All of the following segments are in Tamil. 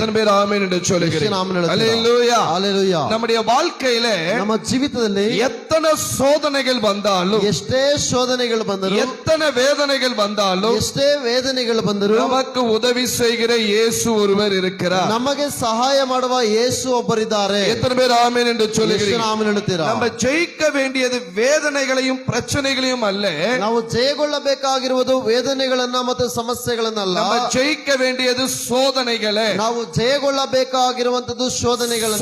எத்தனை பேர் ஆமென் என்று சொல்லுகிறீர்கள்? அல்லேலூயா. Hallelujah. நம்முடைய வாழ்க்கையிலே ನಮ್ಮ ಜೀವಿತದಲ್ಲಿ எத்தனை சோதனைகள் வந்தாலும், ಎಷ್ಟೇ ಶೋಧನೆಗಳು ಬಂದರು, எத்தனை வேதனைகள் வந்தாலும், ಎಷ್ಟೇ ವೇದನೆಗಳು ಬಂದರು, நமக்கு உதவி செய்கிற இயேசு ஒருவர் இருக்கிறார். ನಮಗೆ ಸಹಾಯ ಮಾಡುವ ಯೇಸು ಒಬ್ಬರಿದ್ದಾರೆ. எத்தனை பேர் ஆமென் என்று சொல்லுகிறீர்கள்? ಆಮೆನ್ ಹೇಳುತ್ತೀರಾ? நம்ம ஜெயிக்க வேண்டியது வேதனைகளையும் பிரச்சனைகளையும் அல்ல. ನಾವು ಜಯಗೊಳ್ಳಬೇಕಾಗಿರುವುದು ವೇದನೆಗಳನ್ನ ಮತ್ತು ಸಮಸ್ಯೆಗಳನ್ನಲ್ಲ. நம்ம ஜெயிக்க வேண்டியது சோதனைகளே. ನಾವು ಜಯಗೊಳ್ಳಬೇಕಾಗಿರುವಂತದ್ದು ಶೋಧನೆಗಳನ್ನ.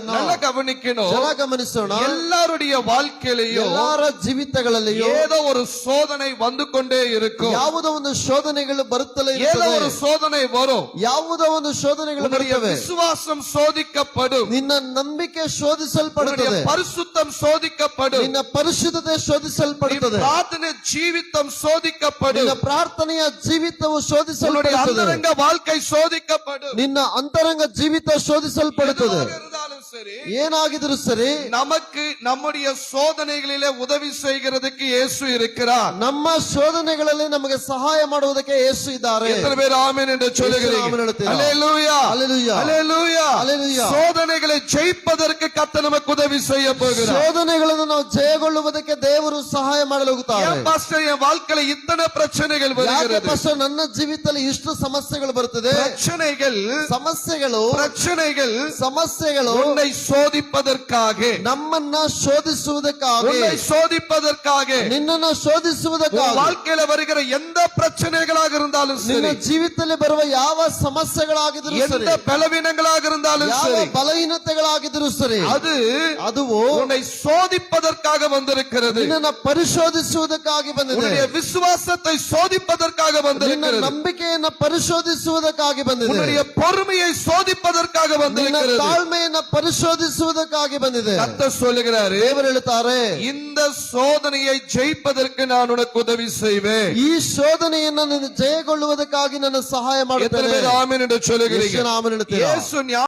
நல்லா கவனிக்கணும். ಚೆನ್ನಾಗಿ ಗಮನಿಸೋಣ. எல்லாருடைய வாழ்க்கையிலையும், ಎಲ್ಲರ ಜೀವಿತಗಳಲ್ಲಿಯೂ ஏதோ ஒரு சோதனை வந்து கொண்டே இருக்கும். ಯಾವುದೋ ಒಂದು ಶೋಧನೆಗಳು ಬರುತ್ತಲೇ ஏதೋ ಇರುತ್ತವೆ. ஒரு சோதனை வரும். ಯಾವುದೋ ಒಂದು ಶೋಧನೆಗಳು ಬರುತ್ತವೆ. விசுவாசம் சோதிக்கப்படும். ನಿನ್ನ ನಂಬಿಕೆ ಶೋಧಿಸಲ್ಪಡುತ್ತದೆ. பரிசுத்தம் சோதிக்கப்படும். ನಿನ್ನ ಪರಿಶುದ್ಧತೆ ಶೋಧಿಸಲ್ಪಡುತ್ತದೆ. ಪ್ರಾರ್ಥನೆ ಜೀವಿತம் சோதிக்கப்படும். ನಿನ್ನ ಪ್ರಾರ್ಥನೆಯ ಜೀವಿತವು ಶೋಧಿಸಲ್ಪಡುತ್ತದೆ. ಅಂತರಂಗ வாழ்க்கை சோதிக்கப்படும். ನಿನ್ನ ಅಂತರಂಗ ಜೀವಿತ ಶೋಧಿಸಲ್ಪಡುತ್ತದೆ. ಏನಾಗಿದ್ರು ಸರಿ, நமக்கு நம்முடைய சோதனைகளிலே உதவி செய்கிறதுக்கு இயேசு இருக்கிறார். ನಮ್ಮ ಶೋಧನೆಗಳಲ್ಲಿ ನಮಗೆ ಸಹಾಯ ಮಾಡುವುದಕ್ಕೆ ಯೇಸು ಇದ್ದಾರೆ. எத்தனை பேர் ஆமென் என்று சொல்லுகிறீர்கள்? அல்லேலூயா. அல்லேலூயா. அல்லேலூயா. அல்லேலூயா. சோதனைகளை ஜெயிப்பதற்கு கர்த்தர் நமக்கு உதவி செய்ய போகிறார். ಶೋಧನೆಗಳನ್ನು ನಾವು ಜಯಗೊಳ್ಳುವುದಕ್ಕೆ ದೇವರು ಸಹಾಯ ಮಾಡಲು ಹೋಗುತ್ತಾರೆ. ஏன் பாஸ்டர் என் வாழ்க்கையில இத்தனை பிரச்சனைகள் வருகிறது? ಪಾಸ್ಟರ್ ನನ್ನ ಜೀವಿತದಲ್ಲಿ ಇಷ್ಟು ಸಮಸ್ಯೆಗಳು ಬರುತ್ತದೆ. ಸಮಸ್ಯೆಗಳು உன்னை சோதிப்பதற்காக, ನಮ್ಮನ್ನ ಶೋಧಿಸುವುದಕ್ಕಾಗಿ, உன்னை சோதிப்பதற்காக, ನಿನ್ನನ್ನು ಶೋಧಿಸುವುದಕ್ಕಾಗಿ, வாழ்க்கையில வருகிற எந்த பிரச்சனைகளாக இருந்தாலும் ನಿನ್ನ சரி, ಜೀವಿತದಲ್ಲಿ ಬರುವ ಯಾವ ಸಮಸ್ಯೆಗಳಾಗಿದ್ರು ಸರಿ, எந்த பலவீனங்களாக இருந்தாலும் ಯಾವ சரி, ಬಲಹೀನತೆಗಳಾಗಿದ್ರು ಸರಿ, அதுவோ உன்னை சோதிப்பதற்காக வந்திருக்கிறது. ನಿನ್ನನ್ನು ಪರಿಶೋಧಿಸುವುದಕ್ಕಾಗಿ ಬಂದಿದೆ. உன்னுடைய விசுவாசத்தை சோதிப்பதற்காக ನಿನ್ನ வந்திருக்கிறது. ನಂಬಿಕೆಯನ್ನು ಪರಿಶೋಧಿಸುವುದಕ್ಕಾಗಿ ಬಂದಿದೆ. உன்னுடைய பொறுமையை சோதிப்பதற்காக ನಿನ್ನ வந்திருக்கிறது. ತಾಳ್ಮೆಯನ್ನು ಪರಿಶೋಧಿಸುವುದಕ್ಕಾಗಿ ಬಂದಿದೆ. கர்த்தர் சொல்லுகிறாரு, ದೇವರು ಹೇಳುತ್ತಾರೆ, இந்த சோதனையை ஜெயிப்பதற்கு நான் உனக்கு உதவி செய்வேன். ಈ ಶೋಧನೆಯನ್ನು ನೀನು ಜಯಗೊಳ್ಳುವುದಕ್ಕಾಗಿ ನನ್ನ ಸಹಾಯ எத்தனை ಮಾಡುತ್ತೇನೆ. பேர் ஆமென் என்று சொல்லுகிறீர்கள்? ಯೇಸುವಿನ ಆಮೆನ್ ಹೇಳುತ್ತೀರಾ? இயேசு